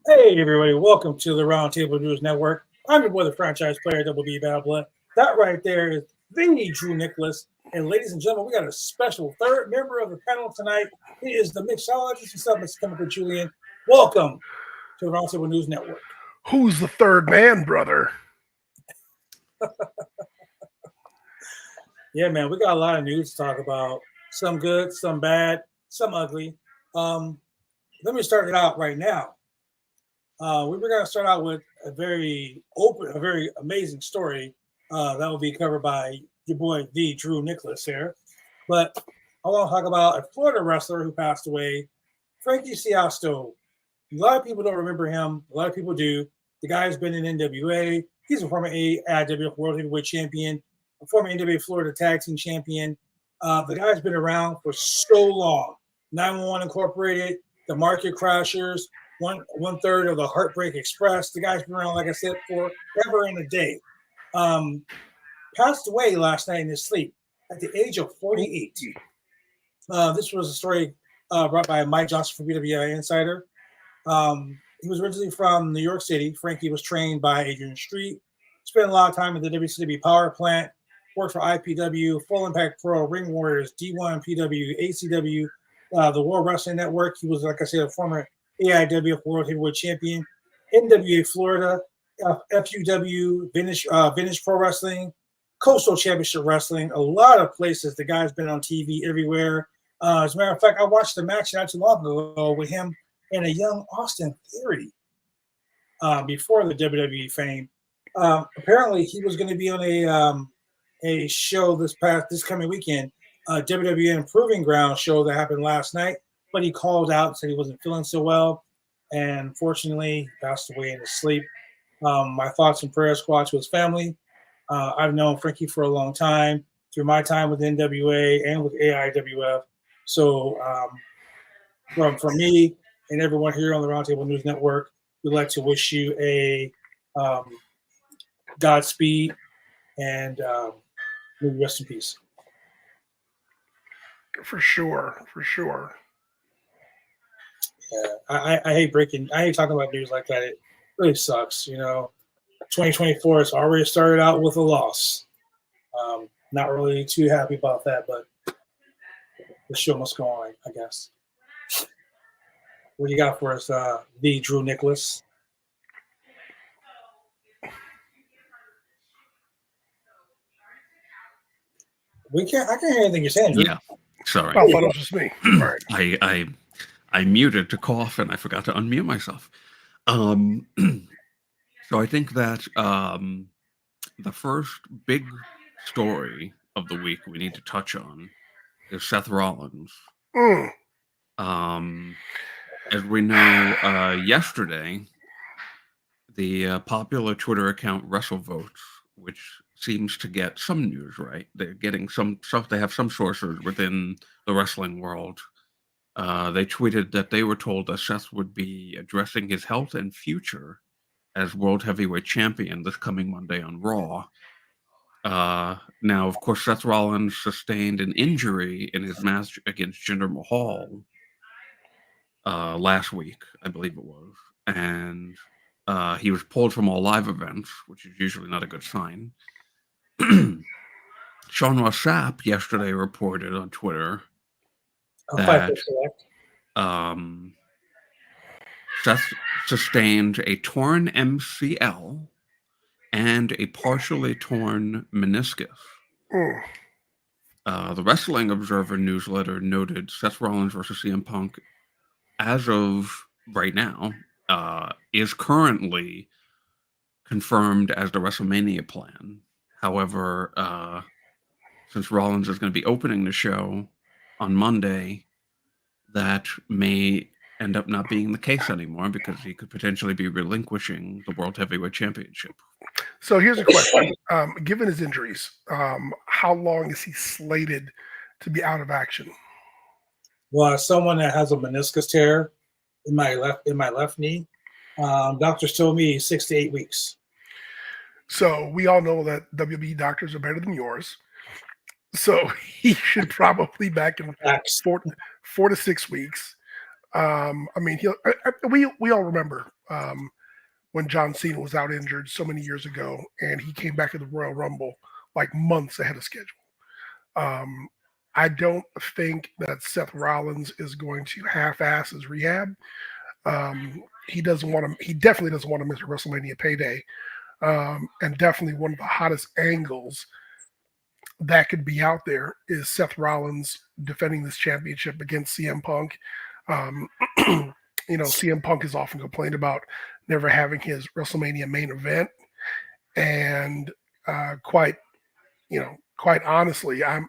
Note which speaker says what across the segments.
Speaker 1: Hey, everybody. Welcome to the Roundtable News Network. I'm your boy, the franchise player, Double B Bad Blood. That right there is the Drew Nicholas. And ladies and gentlemen, we got a special third member of the panel tonight. He is the mixologist himself, Mr. Chemical Julian. Welcome to the Roundtable News Network.
Speaker 2: Who's the third man, brother?
Speaker 1: Yeah, man, we got a lot of news to talk about. Some good, some bad, some ugly. Let me start it out right now. We were going to start out with a very amazing story that will be covered by your boy, the Drew Nicholas here. But I want to talk about a Florida wrestler who passed away, Frankie Siasto. A lot of people don't remember him. A lot of people do. The guy's been in NWA. He's a former AIW World Heavyweight Champion, a former NWA Florida Tag Team Champion. The guy's been around for so long. 911 Incorporated, the Market Crashers, one third of the Heartbreak Express. The guy's been around, like I said, forever and a day. Passed away last night in his sleep at the age of 48. This was a story brought by Mike Johnson from BWI Insider. He was originally from New York City. Frankie was trained by Adrian Street. Spent a lot of time at the WCW Power Plant. Worked for IPW, Full Impact Pro, Ring Warriors, D1, PW, ACW, the World Wrestling Network. He was, like I said, a former AIW World Heavyweight Champion, NWA Florida, FUW, Vintage Pro Wrestling, Coastal Championship Wrestling, a lot of places. The guy's been on TV everywhere. As a matter of fact, I watched a match not too long ago with him and a young Austin Theory before the WWE fame. Apparently, he was going to be on a show this coming weekend, WWE Improving Ground show that happened last night, but he called out and said he wasn't feeling so well, and unfortunately passed away in his sleep. My thoughts and prayers go out to his family. I've known Frankie for a long time through my time with NWA and with AIWF. So from me and everyone here on the Roundtable News Network, we'd like to wish you a Godspeed and rest in peace.
Speaker 2: For sure.
Speaker 1: Yeah, I hate talking about news like that. It really sucks. 2024 has already started out with a loss. Not really too happy about that, but the show must go on, I guess. What do you got for us, the Drew Nicholas? I can't hear anything you're saying, Drew.
Speaker 3: Yeah, sorry.
Speaker 2: I thought it was just me. All right.
Speaker 3: I muted to cough and I forgot to unmute myself. So I think that the first big story of the week we need to touch on is Seth Rollins. As we know, yesterday, the popular Twitter account WrestleVotes, which seems to get some news right, they're getting some stuff. They have some sources within the wrestling world. They tweeted that they were told that Seth would be addressing his health and future as World Heavyweight Champion this coming Monday on Raw. Now, of course, Seth Rollins sustained an injury in his match against Jinder Mahal last week, I believe it was. And he was pulled from all live events, which is usually not a good sign. Sean Ross Sapp yesterday reported on Twitter that Seth sustained a torn MCL and a partially torn meniscus. The Wrestling Observer newsletter noted Seth Rollins versus CM Punk, as of right now, is currently confirmed as the WrestleMania plan. However, since Rollins is going to be opening the show on Monday, that may end up not being the case anymore because he could potentially be relinquishing the World Heavyweight Championship.
Speaker 2: So here's a question. Given his injuries, how long is he slated to be out of action?
Speaker 1: Well, as someone that has a meniscus tear in my left knee, doctors told me 6 to 8 weeks.
Speaker 2: So we all know that WBE doctors are better than yours. So he should probably back in
Speaker 1: Facts.
Speaker 2: 4 to 6 weeks. I mean, we all remember when John Cena was out injured so many years ago, and he came back to the Royal Rumble like months ahead of schedule. I don't think that Seth Rollins is going to half-ass his rehab. He definitely doesn't want to miss a WrestleMania payday, and definitely one of the hottest angles that could be out there is Seth Rollins defending this championship against CM Punk. CM Punk has often complained about never having his WrestleMania main event, and quite honestly, I'm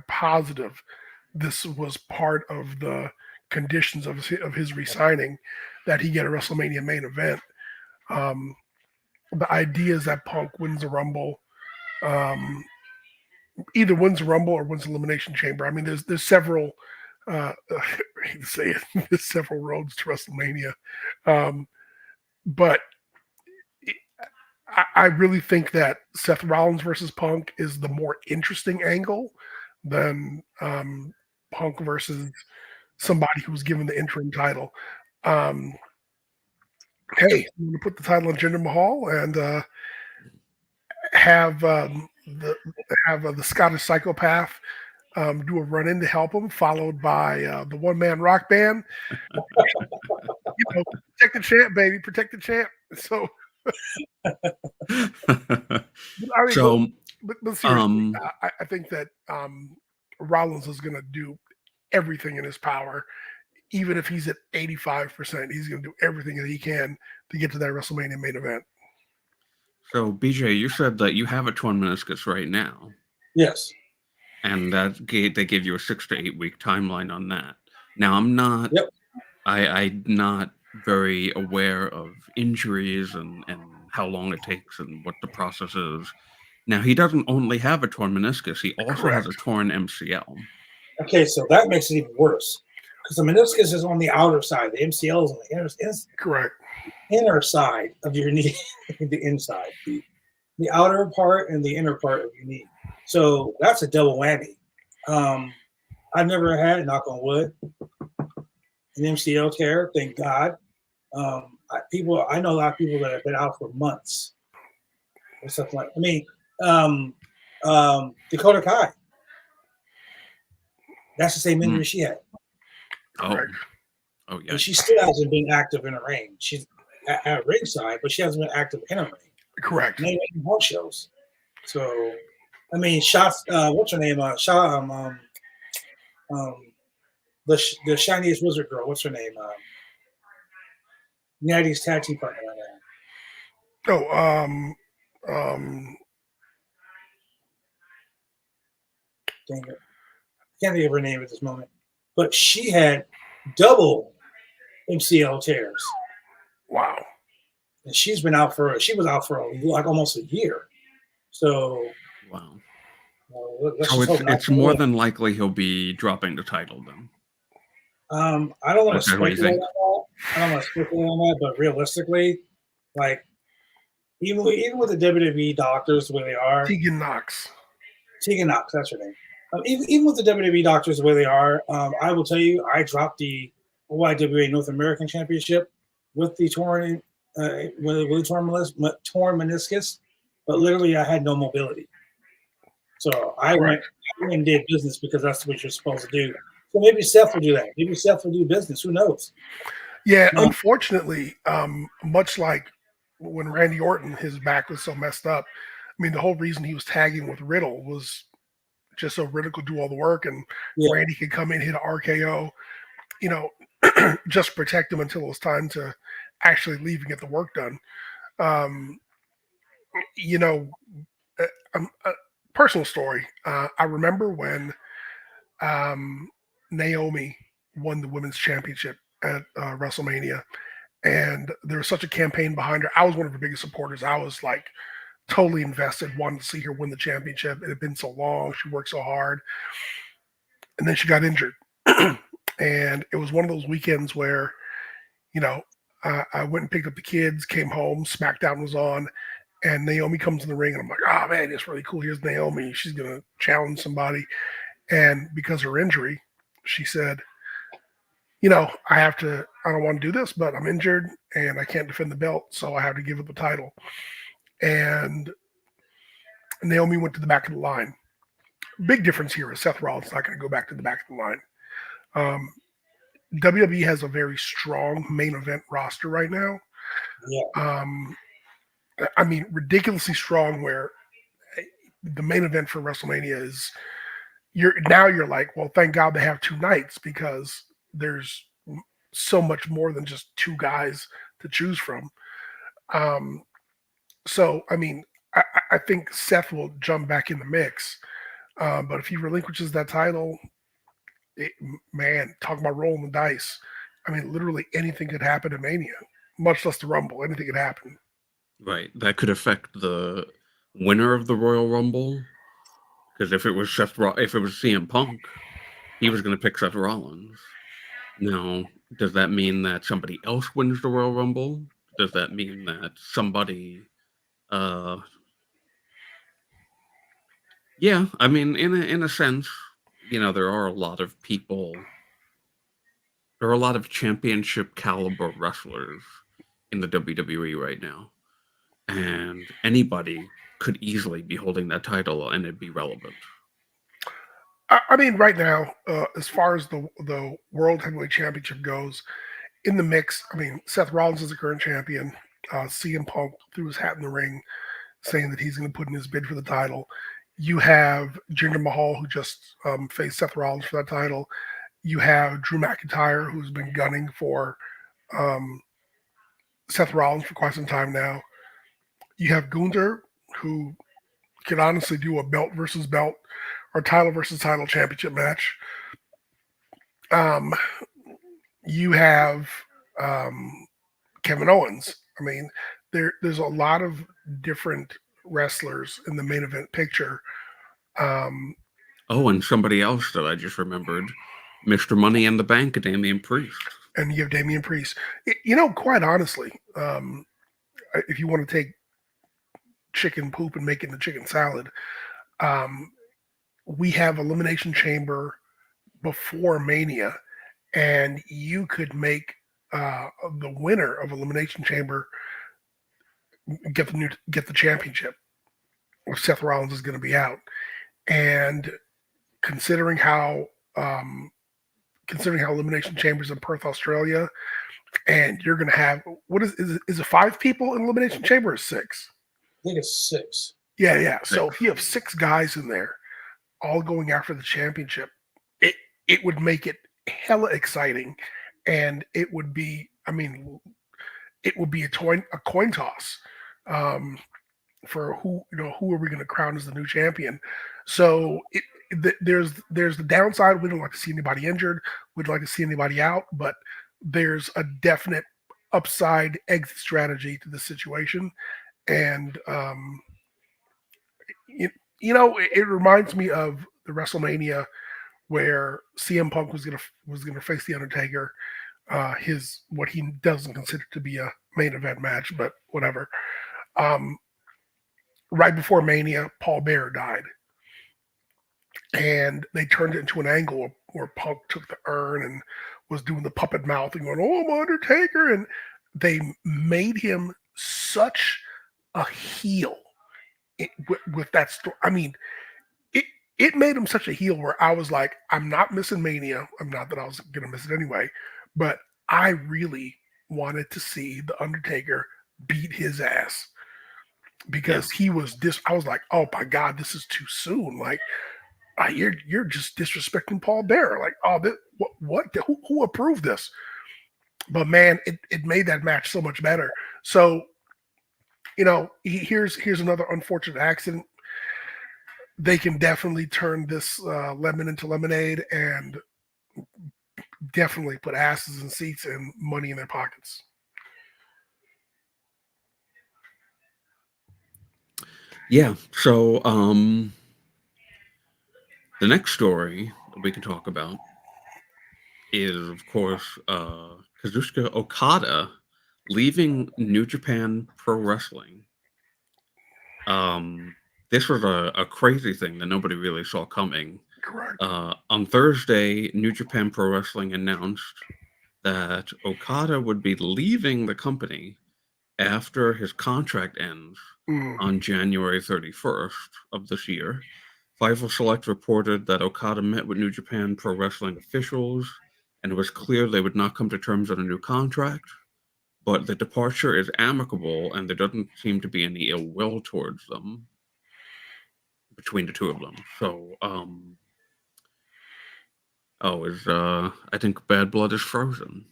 Speaker 2: positive this was part of the conditions of his resigning, that he get a WrestleMania main event. The idea is that Punk wins the Rumble, either wins the Rumble or wins the Elimination Chamber. I mean, there's several. I hate to say it, there's several roads to WrestleMania, but I really think that Seth Rollins versus Punk is the more interesting angle than Punk versus somebody who was given the interim title. Hey, I'm going to put the title on Jinder Mahal and have the Scottish Psychopath do a run in to help him, followed by the one-man rock band. Protect the champ, baby, protect the champ. So, but seriously, I think that Rollins is going to do everything in his power. Even if he's at 85%, he's going to do everything that he can to get to that WrestleMania main event.
Speaker 3: So, BJ, you said that you have a torn meniscus right now.
Speaker 1: Yes.
Speaker 3: And they gave you a 6 to 8 week timeline on that. Now, I'm not.
Speaker 1: Yep.
Speaker 3: I'm not very aware of injuries and how long it takes and what the process is. Now, he doesn't only have a torn meniscus; he also has a torn MCL.
Speaker 1: Okay, so that makes it even worse because the meniscus is on the outer side, the MCL is on the inner side of your knee, the inside, the outer part and the inner part of your knee. So that's a double whammy. I've never had, knock on wood, an MCL tear, thank God. I know a lot of people that have been out for months or something like. I mean, Dakota Kai. That's the same injury she had.
Speaker 3: Oh yeah.
Speaker 1: And she still hasn't been active in a ring. She's at ringside, but she hasn't been active in a ring.
Speaker 2: Correct.
Speaker 1: Maybe in house shows. So, I mean, shots. What's her name? The shiniest wizard girl. What's her name? Natty's tag team partner right now. Dang it. Can't think of her name at this moment. But she had double MCL tears.
Speaker 2: Wow.
Speaker 1: And she was out for like almost a year. So
Speaker 3: wow. So it's more than likely he'll be dropping the title then.
Speaker 1: I don't want to speculate on that, but realistically, like even with the WWE doctors the way they are, Tegan Knox, that's her name. Even with the WWE doctors the way they are, I will tell you, I dropped the YWA North American Championship with the torn meniscus, but literally I had no mobility. So I went and did business because that's what you're supposed to do. So maybe Seth will do that. Maybe Seth will do business. Who knows?
Speaker 2: Yeah, unfortunately, much like when Randy Orton, his back was so messed up. I mean, the whole reason he was tagging with Riddle was just so Riddle could do all the work and Randy could come in, hit an RKO, just protect him until it was time to actually leave and get the work done. Personal story. I remember when Naomi won the women's championship at WrestleMania. And there was such a campaign behind her. I was one of her biggest supporters. I was like totally invested, wanted to see her win the championship. It had been so long. She worked so hard. And then she got injured. And it was one of those weekends where, I went and picked up the kids, came home, SmackDown was on, and Naomi comes in the ring, and I'm like, oh man, it's really cool. Here's Naomi. She's going to challenge somebody. And because of her injury, she said, I don't want to do this, but I'm injured and I can't defend the belt, so I have to give up the title. And Naomi went to the back of the line. Big difference here is Seth Rollins is not going to go back to the back of the line. WWE has a very strong main event roster right now.
Speaker 1: Yeah.
Speaker 2: Ridiculously strong, where the main event for WrestleMania is you're like, well, thank God they have 2 nights, because there's so much more than just 2 guys to choose from. I think Seth will jump back in the mix. But if he relinquishes that title, talk about rolling the dice. Literally anything could happen at Mania, much less the Rumble. Anything could happen.
Speaker 3: Right. That could affect the winner of the Royal Rumble. Because if it was CM Punk, he was going to pick Seth Rollins. Now, does that mean that somebody else wins the Royal Rumble? Does that mean that somebody... Yeah, in a sense, there are a lot of people... There are a lot of championship caliber wrestlers in the WWE right now. And anybody could easily be holding that title and it'd be relevant.
Speaker 2: Right now, as far as the World Heavyweight Championship goes, in the mix, Seth Rollins is the current champion. CM Punk threw his hat in the ring, saying that he's going to put in his bid for the title. You have Jinder Mahal, who just faced Seth Rollins for that title. You have Drew McIntyre, who's been gunning for Seth Rollins for quite some time now. You have Gunther, who can honestly do a belt versus belt or title versus title championship match. You have Kevin Owens. There's a lot of different wrestlers in the main event picture.
Speaker 3: And somebody else that I just remembered, Mr. Money in the Bank, Damian Priest.
Speaker 2: And you have Damian Priest. Quite honestly, if you want to take chicken poop and make it into chicken salad, we have Elimination Chamber before Mania, and you could make the winner of Elimination Chamber get the championship, or Seth Rollins is going to be out. And considering how Elimination Chamber's in Perth, Australia, and you're going to have, what is it 5 people in Elimination Chamber or 6?
Speaker 1: I think it's 6.
Speaker 2: Yeah. So if you have 6 guys in there, all going after the championship, it would make it hella exciting, and it would be, it would be a coin toss for who are we going to crown as the new champion. So there's the downside. We don't like to see anybody injured. We'd like to see anybody out, but there's a definite upside exit strategy to the situation. And it reminds me of the WrestleMania where CM Punk was gonna face the Undertaker, what he doesn't consider to be a main event match, but whatever. Right before Mania, Paul Bearer died, and they turned it into an angle where Punk took the urn and was doing the puppet mouth and going, "Oh, I'm Undertaker," and they made him such a heel with that story. It made him such a heel where I was like, I'm not missing Mania. I'm not that I was going to miss it anyway, but I really wanted to see the Undertaker beat his ass, because he was I was like, oh my God, this is too soon. Like, you're just disrespecting Paul Bearer. Like, oh, what? Who approved this? But man, it made that match so much better. So, here's another unfortunate accident. They can definitely turn this lemon into lemonade and definitely put asses in seats and money in their pockets.
Speaker 3: Yeah. So the next story that we can talk about is, of course, Kazuchika Okada leaving New Japan Pro Wrestling. This was a crazy thing that nobody really saw coming.
Speaker 2: Correct.
Speaker 3: On Thursday, New Japan Pro Wrestling announced that Okada would be leaving the company after his contract ends on January 31st of this year. Fightful Select reported that Okada met with New Japan Pro Wrestling officials, and it was clear they would not come to terms on a new contract, but the departure is amicable, and there doesn't seem to be any ill will towards them between the two of them. So, I think Bad Blood is frozen.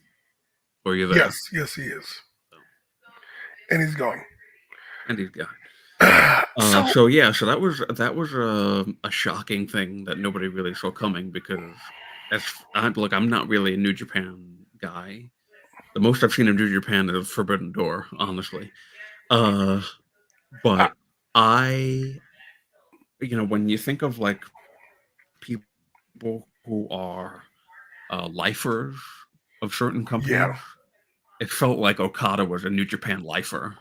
Speaker 3: Were you there?
Speaker 2: Yes, he is, and he's gone.
Speaker 3: And he's gone.
Speaker 2: So
Speaker 3: So that was a shocking thing that nobody really saw coming, because I'm not really a New Japan guy. The most I've seen of New Japan is Forbidden Door, honestly. But when you think of like people who are lifers of certain companies,
Speaker 2: yeah,
Speaker 3: it felt like Okada was a New Japan lifer.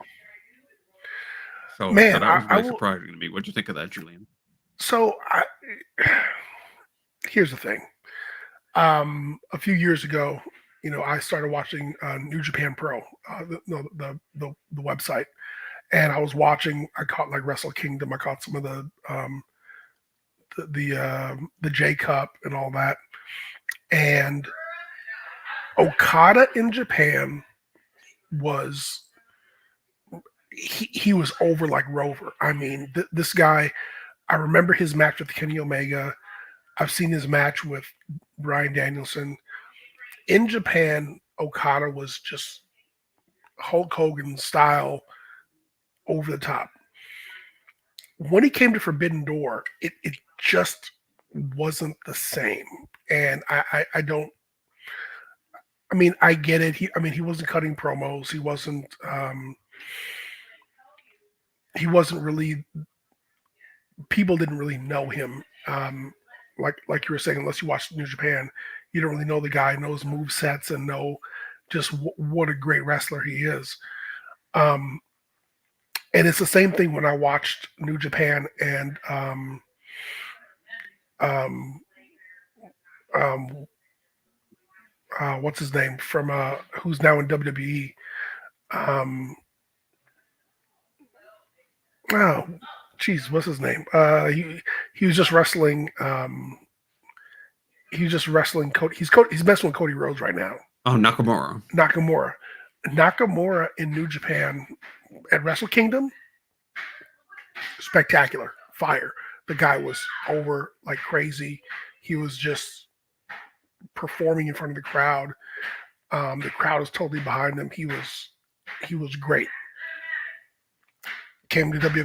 Speaker 3: So
Speaker 2: man,
Speaker 3: that was
Speaker 2: I
Speaker 3: really
Speaker 2: will.
Speaker 3: surprising to me. What'd you think of that, Julian?
Speaker 2: So here's the thing. A few years ago, I started watching New Japan Pro, the website, and I was watching. I caught like Wrestle Kingdom. I caught some of the J Cup and all that. And Okada in Japan was he was over like Rover. I mean, this guy. I remember his match with Kenny Omega. I've seen his match with Bryan Danielson. In Japan, Okada was just Hulk Hogan style, over the top. When he came to Forbidden Door, it just wasn't the same. And I don't. I mean, I get it. He wasn't cutting promos. He wasn't really. People didn't really know him. Like you were saying, unless you watched New Japan, you don't really know the guy, knows move sets, and know just what a great wrestler he is. And it's the same thing when I watched New Japan and um, what's his name from who's now in WWE. Oh, geez, what's his name? He was just wrestling. He was just wrestling Cody. He's messing with Cody Rhodes right now.
Speaker 3: Oh, Nakamura.
Speaker 2: Nakamura in New Japan at Wrestle Kingdom, spectacular, fire. The guy was over like crazy. He was just performing in front of the crowd. The crowd was totally behind him. He was great. Came to